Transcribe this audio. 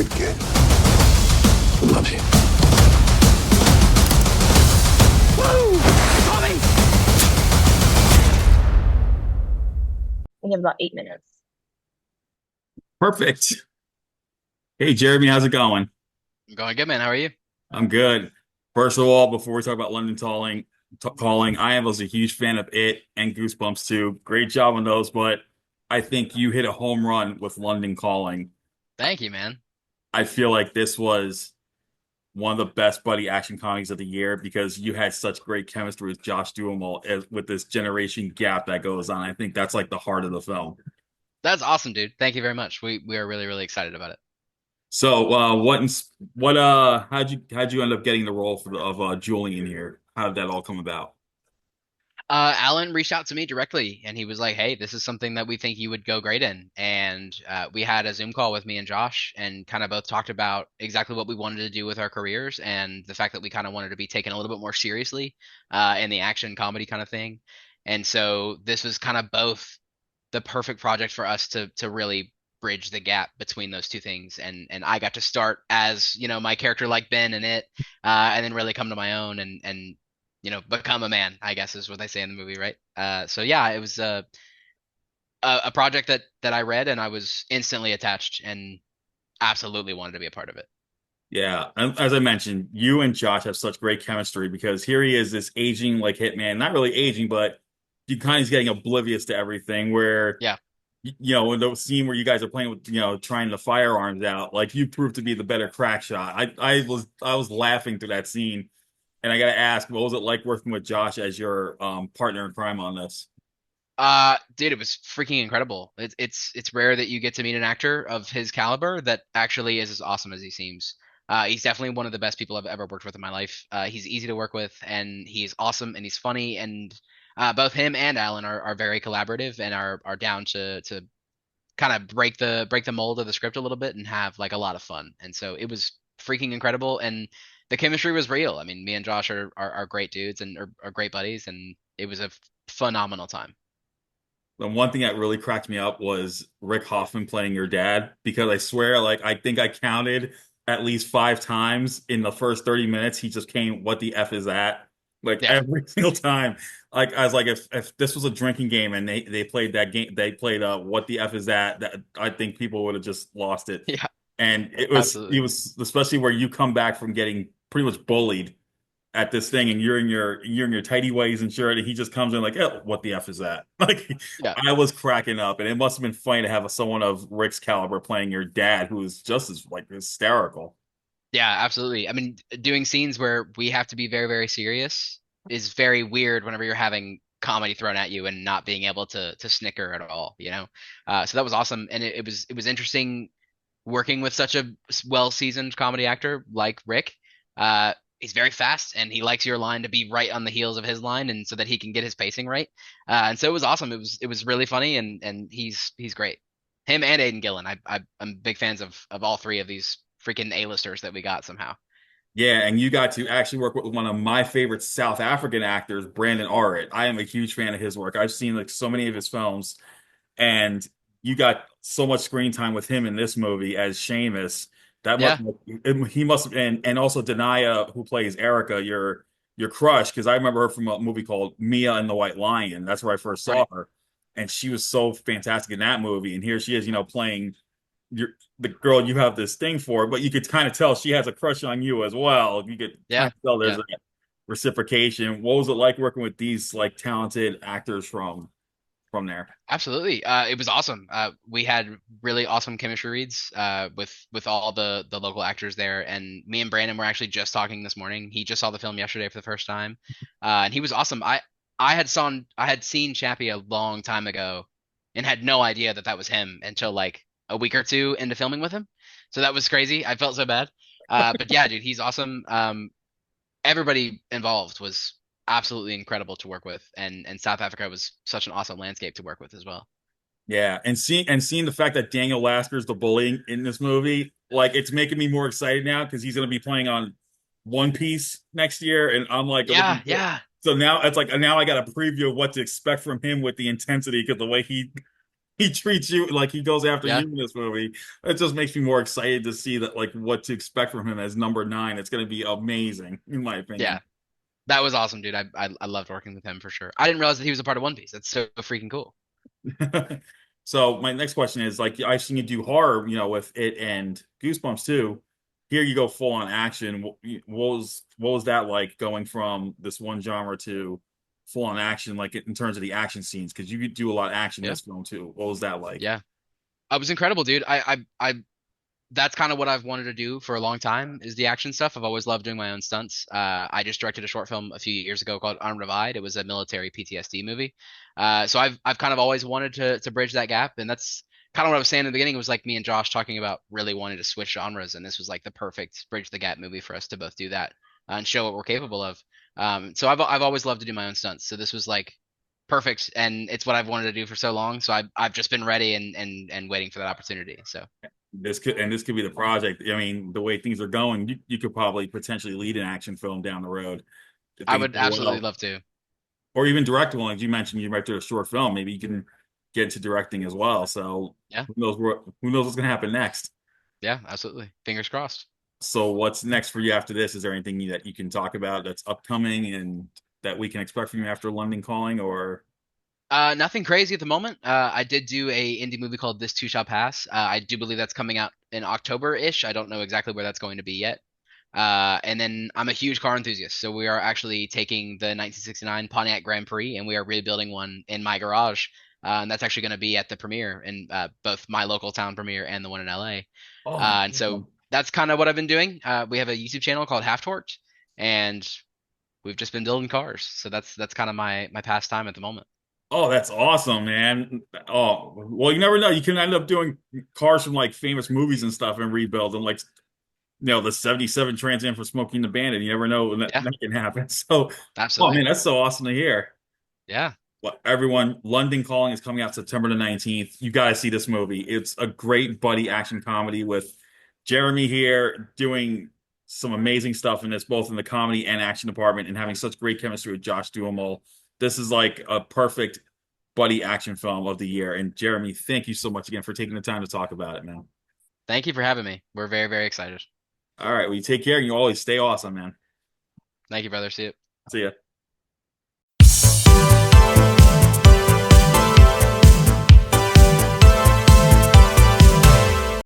good kid who loves you. Woo! Tommy! We have about 8 minutes. Perfect. Hey, Jeremy, how's it going? I'm going good, man. How are you? I'm good. First of all, before we talk about London Calling, I was a huge fan of It and Goosebumps too. Great job on those, but I think you hit a home run with London Calling. Thank you, man. I feel like this was one of the best buddy action comedies of the year because you had such great chemistry with Josh Duhamel with this generation gap that goes on. I think that's like the heart of the film. That's awesome, dude. Thank you very much. We are really, really excited about it. So, how'd you end up getting the role of Julien here? How did that all come about? Alan reached out to me directly and he was like, "Hey, this is something that we think you would go great in." And we had a Zoom call with me and Josh and kind of both talked about exactly what we wanted to do with our careers and the fact that we kind of wanted to be taken a little bit more seriously in the action comedy kind of thing. And so this was kind of both the perfect project for us to really bridge the gap between those two things. And I got to start as, my character like Ben in it, and then really come to my own and become a man, I guess is what they say in the movie, right? So yeah, it was a project that I read and I was instantly attached and absolutely wanted to be a part of it. Yeah, and as I mentioned, you and Josh have such great chemistry because here he is, this aging like hitman, not really aging, but you kind of getting oblivious to everything. Where Yeah. in the scene where you guys are playing with, trying the firearms out, like you proved to be the better crack shot. I was laughing through that scene, and I gotta ask, what was it like working with Josh as your partner in crime on this? Dude, it was freaking incredible. It's rare that you get to meet an actor of his caliber that actually is as awesome as he seems. He's definitely one of the best people I've ever worked with in my life. He's easy to work with, and he's awesome, and he's funny, and both him and Alan are very collaborative and are down to kind of break the mold of the script a little bit and have like a lot of fun. And so it was freaking incredible, and the chemistry was real. I mean, me and Josh are great dudes and are great buddies, and it was a phenomenal time. The one thing that really cracked me up was Rick Hoffman playing your dad, because I swear, like, I think I counted at least 5 times in the first 30 minutes. He just came, what the F is that? Like Yeah, every single time. Like I was like, if this was a drinking game and they played that game, they played what the F is that I think people would have just lost it. yeah, And he absolutely. was especially where you come back from getting pretty much bullied at this thing, and you're in your tidy whities and shirt, and he just comes in like, oh, what the F is that? Like, Yeah. I was cracking up, and it must have been funny to have someone of Rick's caliber playing your dad, who is just as like hysterical. Yeah, absolutely. I mean, doing scenes where we have to be very, very serious is very weird whenever you're having comedy thrown at you and not being able to snicker at all, you know? So that was awesome. And it was interesting working with such a well-seasoned comedy actor like Rick. He's very fast and he likes your line to be right on the heels of his line and so that he can get his pacing right. And so it was awesome. It was really funny and he's great. Him and Aiden Gillen. I'm big fans of all three of these freaking A-listers that we got somehow. Yeah, and you got to actually work with one of my favorite South African actors, Brandon Arrett. I am a huge fan of his work. I've seen like so many of his films, and you got so much screen time with him in this movie as Seamus. That must Yeah, he must have, and also Denia, who plays Erica, your crush, because I remember her from a movie called Mia and the White Lion. That's where I first saw right. her, and she was so fantastic in that movie. And here she is, playing you're the girl you have this thing for, but you could kind of tell she has a crush on you as well. You could kind Yeah, of tell there's yeah. a reciprocation. What was it like working with these like talented actors from there? Absolutely. It was awesome. We had really awesome chemistry reads with all the local actors there, and me and Brandon were actually just talking this morning. He just saw the film yesterday for the first time, and he was awesome. I had seen Chappie a long time ago, and had no idea that that was him until like a week or two into filming with him. So that was crazy. I felt so bad. But yeah, dude, he's awesome. Everybody involved was absolutely incredible to work with, and South Africa was such an awesome landscape to work with as well. Yeah, and seeing the fact that Daniel Lasker's the bully in this movie, like it's making me more excited now because he's going to be playing on One Piece next year, and I'm like looking Yeah, for. yeah, So now it's like now I got a preview of what to expect from him with the intensity because the way he treats you like he goes after Yeah. you in this movie. It just makes me more excited to see that, like, what to expect from him as number 9. It's going to be amazing, in my Yeah. opinion. That was awesome, dude. I loved working with him for sure. I didn't realize that he was a part of One Piece. That's so freaking cool. So my next question is, like, I've seen you do horror, with it and Goosebumps too. Here you go full on action. What was that like, going from this one genre to full on action, like in terms of the action scenes? Because you could do a lot of action in Yeah. this film too. What was that like? Yeah. I was incredible, dude. I that's kind of what I've wanted to do for a long time is the action stuff. I've always loved doing my own stunts. I just directed a short film a few years ago called Unrevived. It was a military PTSD movie. So I've kind of always wanted to bridge that gap, and that's kind of what I was saying in the beginning. It was like me and Josh talking about really wanting to switch genres, and this was like the perfect bridge the gap movie for us to both do that and show what we're capable of. So I've always loved to do my own stunts. So this was like perfect, and it's what I've wanted to do for so long. So I've just been ready and waiting for that opportunity. So. This could be the project. I mean, the way things are going, you could probably potentially lead an action film down the road if I things would go absolutely well, love to. or even direct one. Like you mentioned, you directed a short film. Maybe you can get into directing as well. So Yeah, who knows what's going to happen next? yeah, absolutely. Fingers crossed. So what's next for you after this? Is there anything that you can talk about that's upcoming and that we can expect from you after London Calling? Or Nothing crazy at the moment. I did do a indie movie called This Too Shall Pass. I do believe that's coming out in October-ish. I don't know exactly where that's going to be yet. And then I'm a huge car enthusiast, so we are actually taking the 1969 Pontiac Grand Prix and we are rebuilding one in my garage. And that's actually going to be at the premiere in both my local town premiere and the one in LA. oh, that's And so awesome. that's kind of what I've been doing. We have a YouTube channel called Half Torqued, and we've just been building cars. So that's kind of my pastime at the moment. Oh, that's awesome, man. Oh, well, you never know. You can end up doing cars from like famous movies and stuff and rebuild them, like the '77 Trans Am for Smoking the Bandit. You never know when that, Yeah, that can happen. So, oh absolutely. man, that's so awesome to hear. Yeah. Well, everyone, London Calling is coming out September the 19th. You got to see this movie. It's a great buddy action comedy with Jeremy here doing some amazing stuff in this, both in the comedy and action department, and having such great chemistry with Josh Duhamel. This is like a perfect buddy action film of the year. And Jeremy, thank you so much again for taking the time to talk about it, man. Thank you for having me. We're very, very excited. All right, well, you take care and you always stay awesome, man. Thank you, brother. See you. See ya.